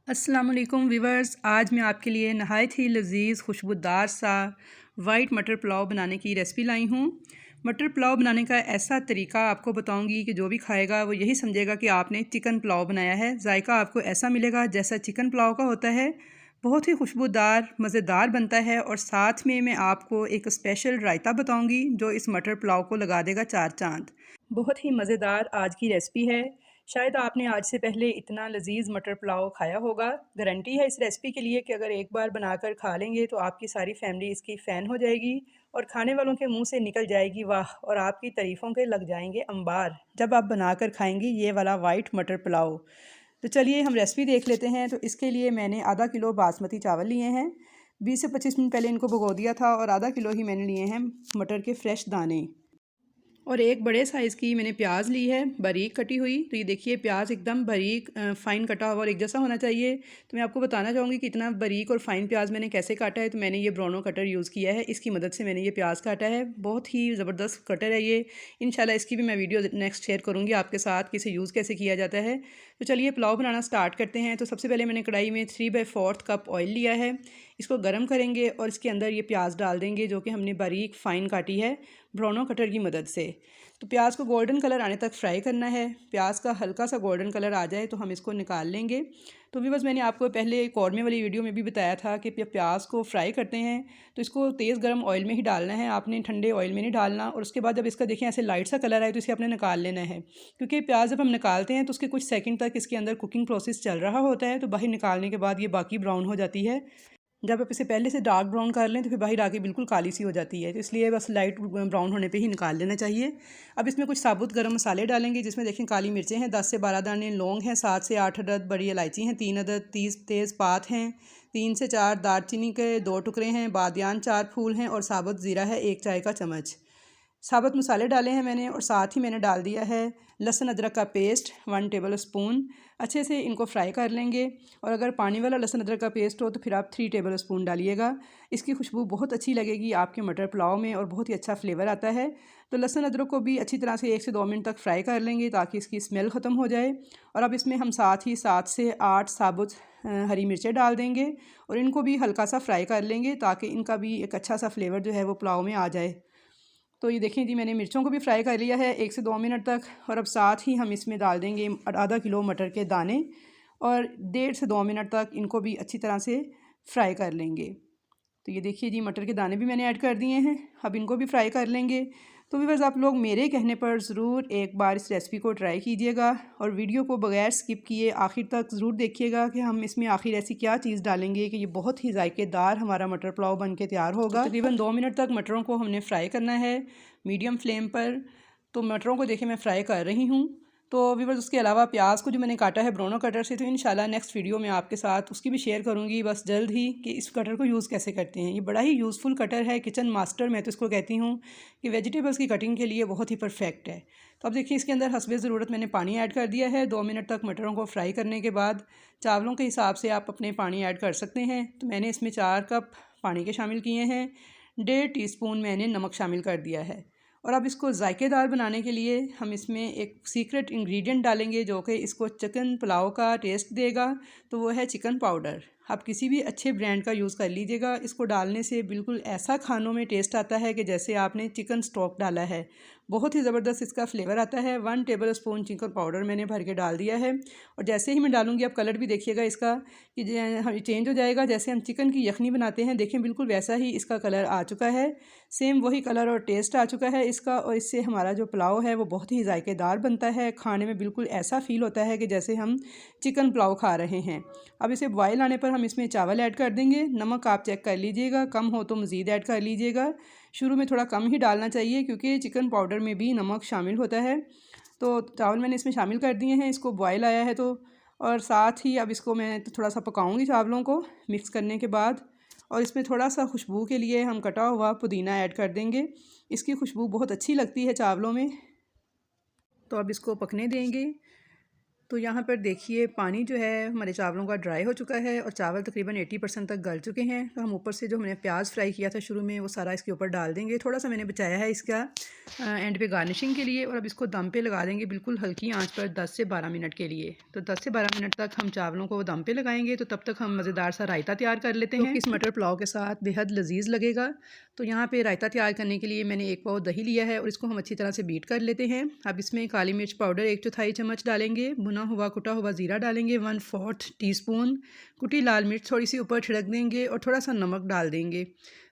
अस्सलाम वालेकुम व्यूवर्स, आज मैं आपके लिए नहायत ही लजीज़ खुशबूदार सा वाइट मटर पुलाव बनाने की रेसिपी लाई हूँ। मटर पुलाव बनाने का ऐसा तरीका आपको बताऊंगी कि जो भी खाएगा वो यही समझेगा कि आपने चिकन पुलाव बनाया है। जायका आपको ऐसा मिलेगा जैसा चिकन पुलाव का होता है। बहुत ही खुशबूदार मज़ेदार बनता है और साथ में मैं आपको एक स्पेशल रायता बताऊँगी जो इस मटर पुलाव को लगा देगा चार चाँद। बहुत ही मज़ेदार आज की रेसिपी है। शायद आपने आज से पहले इतना लजीज मटर पुलाव खाया होगा। गारंटी है इस रेसिपी के लिए कि अगर एक बार बनाकर खा लेंगे तो आपकी सारी फैमिली इसकी फ़ैन हो जाएगी और खाने वालों के मुंह से निकल जाएगी वाह, और आपकी तारीफ़ों के लग जाएंगे अंबार जब आप बनाकर खाएंगी ये वाला वाइट मटर पुलाव। तो चलिए हम रेसिपी देख लेते हैं। तो इसके लिए मैंने आधा किलो बासमती चावल लिए हैं। 20 से 25 मिनट पहले इनको भिगो दिया था और आधा किलो ही मैंने लिए हैं मटर के फ़्रेश दाने। और एक बड़े साइज़ की मैंने प्याज ली है बारीक कटी हुई। तो ये देखिए प्याज एकदम बारीक फ़ाइन कटा हुआ और एक जैसा होना चाहिए। तो मैं आपको बताना चाहूँगी कि इतना बारीक और फ़ाइन प्याज मैंने कैसे काटा है। तो मैंने ये ब्राउनो कटर यूज़ किया है, इसकी मदद से मैंने ये प्याज काटा है। बहुत ही ज़बरदस्त कटर है ये। इंशाल्लाह इसकी भी मैं वीडियो नेक्स्ट शेयर करूँगी आपके साथ कि इसे यूज़ कैसे किया जाता है। तो चलिए पुलाव बनाना स्टार्ट करते हैं। तो सबसे पहले मैंने कढ़ाई में 3/4 कप ऑयल लिया है। इसको गर्म करेंगे और इसके अंदर ये प्याज डाल देंगे जो कि हमने बारीक फ़ाइन काटी है ब्राउनो कटर की मदद से। तो प्याज को गोल्डन कलर आने तक फ्राई करना है। प्याज का हल्का सा गोल्डन कलर आ जाए तो हम इसको निकाल लेंगे। तो भी बस मैंने आपको पहले कौरमे वाली वीडियो में भी बताया था कि प्याज को फ्राई करते हैं तो इसको तेज़ गर्म ऑयल में ही डालना है, आपने ठंडे ऑयल में नहीं डालना। और उसके बाद जब इसका देखें ऐसे लाइट सा कलर आए तो इसे आपने निकाल लेना है, क्योंकि प्याज जब हम निकालते हैं तो उसके कुछ सेकंड तक इसके अंदर कुकिंग प्रोसेस चल रहा होता है। तो बाहर निकालने के बाद ये बाकी ब्राउन हो जाती है। जब आप इसे पहले से डार्क ब्राउन कर लें तो फिर बाहर आके बिल्कुल काली सी हो जाती है। तो इसलिए बस लाइट ब्राउन होने पे ही निकाल लेना चाहिए। अब इसमें कुछ साबुत गरम मसाले डालेंगे जिसमें देखें काली मिर्चें हैं 10 से 12 दाने, लौंग हैं 7 से 8 अदद, बड़ी इलायची हैं 3 अदद, 30 तेज़पात हैं 3 से 4, दालचीनी के 2 टुकड़े हैं, बादियान 4 फूल हैं और साबुत ज़ीरा है 1 चाय का चम्मच। साबुत मसाले डाले हैं मैंने और साथ ही मैंने डाल दिया है लहसुन अदरक का पेस्ट 1 टेबल स्पून। अच्छे से इनको फ्राई कर लेंगे। और अगर पानी वाला लहसुन अदरक का पेस्ट हो तो फिर आप 3 टेबल स्पून डालिएगा। इसकी खुशबू बहुत अच्छी लगेगी आपके मटर पुलाव में और बहुत ही अच्छा फ्लेवर आता है। तो लहसुन अदरक को भी अच्छी तरह से 1 से 2 मिनट तक फ्राई कर लेंगे ताकि इसकी स्मेल ख़त्म हो जाए। और अब इसमें हम साथ ही 7 से 8 साबुत हरी मिर्चें डाल देंगे और इनको भी हल्का सा फ्राई कर लेंगे ताकि इनका भी एक अच्छा सा फ्लेवर जो है वो पुलाव में आ जाए। तो ये देखें जी, मैंने मिर्चों को भी फ्राई कर लिया है 1 से 2 मिनट तक। और अब साथ ही हम इसमें डाल देंगे आधा किलो मटर के दाने और 1.5 से 2 मिनट तक इनको भी अच्छी तरह से फ्राई कर लेंगे। तो ये देखिए जी, मटर के दाने भी मैंने ऐड कर दिए हैं। अब इनको भी फ्राई कर लेंगे। तो व्यूअर्स, आप लोग मेरे कहने पर ज़रूर एक बार इस रेसिपी को ट्राई कीजिएगा और वीडियो को बगैर स्किप किए आखिर तक ज़रूर देखिएगा कि हम इसमें आखिर ऐसी क्या चीज़ डालेंगे कि ये बहुत ही जायकेदार हमारा मटर पुलाव बन के तैयार होगा। तो तकरीबन 2 मिनट तक मटरों को हमने फ्राई करना है मीडियम फ्लेम पर। तो मटरों को देखिए मैं फ्राई कर रही हूँ। तो व्यूअर्स, उसके अलावा प्याज को जो मैंने काटा है ब्राउनो कटर से, तो इंशाल्लाह नेक्स्ट वीडियो में आपके साथ उसकी भी शेयर करूँगी बस जल्द ही कि इस कटर को यूज़ कैसे करते हैं। ये बड़ा ही यूज़फुल कटर है, किचन मास्टर मैं तो इसको कहती हूँ कि वेजिटेबल्स की कटिंग के लिए बहुत ही परफेक्ट है। तो अब देखिए इसके अंदर हस्बे ज़रूरत मैंने पानी ऐड कर दिया है। 2 मिनट तक मटरों को फ्राई करने के बाद चावलों के हिसाब से आप अपने पानी ऐड कर सकते हैं। तो मैंने इसमें 4 कप पानी के शामिल किए हैं। 1.5 टीस्पून मैंने नमक शामिल कर दिया है। और अब इसको जायकेदार बनाने के लिए हम इसमें एक सीक्रेट इंग्रेडिएंट डालेंगे जो कि इसको चिकन पुलाव का टेस्ट देगा। तो वो है चिकन पाउडर। आप किसी भी अच्छे ब्रांड का यूज़ कर लीजिएगा। इसको डालने से बिल्कुल ऐसा खानों में टेस्ट आता है कि जैसे आपने चिकन स्टॉक डाला है। बहुत ही ज़बरदस्त इसका फ्लेवर आता है। 1 टेबल स्पून चिकन पाउडर मैंने भर के डाल दिया है। और जैसे ही मैं डालूँगी आप कलर भी देखिएगा इसका कि चेंज हो जाएगा। जैसे हम चिकन की यखनी बनाते हैं, देखें बिल्कुल वैसा ही इसका कलर आ चुका है। सेम वही कलर और टेस्ट आ चुका है इसका। और इससे हमारा जो पुलाव है वो बहुत ही जायकेदार बनता है। खाने में बिल्कुल ऐसा फ़ील होता है कि जैसे हम चिकन पुलाव खा रहे हैं। अब इसे बॉयल आने पर हम इसमें चावल ऐड कर देंगे। नमक आप चेक कर लीजिएगा, कम हो तो मज़ीद ऐड कर लीजिएगा। शुरू में थोड़ा कम ही डालना चाहिए क्योंकि चिकन पाउडर में भी नमक शामिल होता है। तो चावल मैंने इसमें शामिल कर दिए हैं। इसको बॉयल आया है तो, और साथ ही अब इसको मैं थोड़ा सा पकाऊंगी चावलों को मिक्स करने के बाद। और इसमें थोड़ा सा खुशबू के लिए हम कटा हुआ पुदीना ऐड कर देंगे। इसकी खुशबू बहुत अच्छी लगती है चावलों में। तो अब इसको पकने देंगे। तो यहाँ पर देखिए पानी जो है हमारे चावलों का ड्राई हो चुका है और चावल तकरीबन 80% तक गल चुके हैं। तो हम ऊपर से जो हमने प्याज फ्राई किया था शुरू में वो सारा इसके ऊपर डाल देंगे। थोड़ा सा मैंने बचाया है इसका एंड पे गार्निशिंग के लिए। और अब इसको दम पे लगा देंगे बिल्कुल हल्की आंच पर 10 से 12 मिनट के लिए। तो 10 से 12 मिनट तक हम चावलों को दम पे लगाएंगे। तो तब तक हम मज़ेदार सा रायता तैयार कर लेते हैं। इस मटर पुलाव के साथ बेहद लजीज लगेगा। तो यहाँ पे रायता तैयार करने के लिए मैंने 1 पाव दही लिया है और इसको हम अच्छी तरह से बीट कर लेते हैं। अब इसमें काली मिर्च पाउडर 1/4 चम्मच डालेंगे, भुना हुआ कुटा हुआ ज़ीरा डालेंगे 1/4 टीस्पून, कुटी लाल मिर्च थोड़ी सी ऊपर छिड़क देंगे और थोड़ा सा नमक डाल देंगे।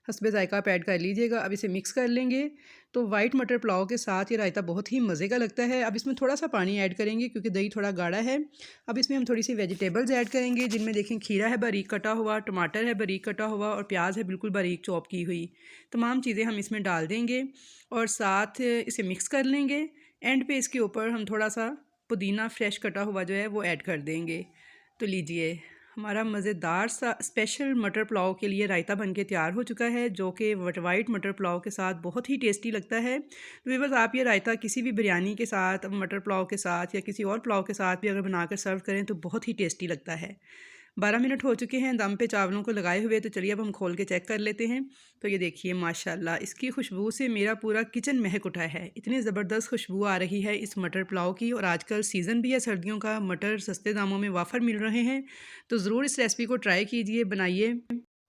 हस्बे ज़ायका आप ऐड कर लीजिएगा। अब इसे मिक्स कर लेंगे। तो वाइट मटर पुलाव के साथ ये रायता बहुत ही मज़े का लगता है। अब इसमें थोड़ा सा पानी ऐड करेंगे क्योंकि दही थोड़ा गाढ़ा है। अब इसमें हम थोड़ी सी वेजिटेबल्स ऐड करेंगे जिनमें देखें खीरा है बारीक कटा हुआ, टमाटर है बारीक कटा हुआ और प्याज है बिल्कुल बारीक चॉप की हुई। तमाम चीज़ें हम इसमें डाल देंगे और साथ इसे मिक्स कर लेंगे। एंड पे इसके ऊपर हम थोड़ा सा पुदीना फ्रेश कटा हुआ जो है वो ऐड कर देंगे। तो लीजिए हमारा मज़ेदार सा स्पेशल मटर पुलाव के लिए रायता बनके तैयार हो चुका है, जो कि वाइट मटर पुलाव के साथ बहुत ही टेस्टी लगता है। तो व्यूअर्स आप ये रायता किसी भी बिरयानी के साथ, मटर पुलाव के साथ या किसी और पुलाव के साथ भी अगर बनाकर सर्व करें तो बहुत ही टेस्टी लगता है। 12 मिनट हो चुके हैं दम पे चावलों को लगाए हुए। तो चलिए अब हम खोल के चेक कर लेते हैं। तो ये देखिए माशाल्लाह इसकी खुशबू से मेरा पूरा किचन महक उठा है। इतनी ज़बरदस्त खुशबू आ रही है इस मटर पुलाव की। और आजकल सीज़न भी है सर्दियों का, मटर सस्ते दामों में वाफर मिल रहे हैं। तो ज़रूर इस रेसिपी को ट्राई कीजिए, बनाइए।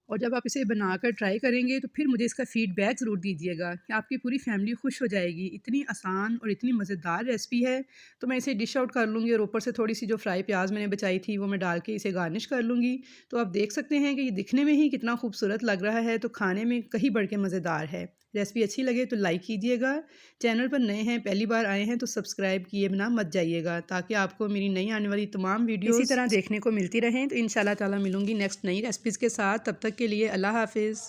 और जब आप इसे बनाकर ट्राई करेंगे तो फिर मुझे इसका फ़ीडबैक ज़रूर दीजिएगा कि आपकी पूरी फैमिली खुश हो जाएगी। इतनी आसान और इतनी मज़ेदार रेसिपी है। तो मैं इसे डिश आउट कर लूँगी और ऊपर से थोड़ी सी जो फ्राई प्याज मैंने बचाई थी वो मैं डाल के इसे गार्निश कर लूँगी। तो आप देख सकते हैं कि ये दिखने में ही कितना खूबसूरत लग रहा है, तो खाने में कहीं बढ़ के मज़ेदार है। रेसिपी अच्छी लगे तो लाइक कीजिएगा। चैनल पर नए हैं, पहली बार आए हैं तो सब्सक्राइब किए बिना मत जाइएगा ताकि आपको मेरी नई आने वाली तमाम वीडियो इसी तरह देखने को मिलती रहें। तो इंशाल्लाह ताला मिलूँगी नेक्स्ट नई रेसिपीज़ के साथ। तब तक के लिए अल्लाह हाफ़िज़।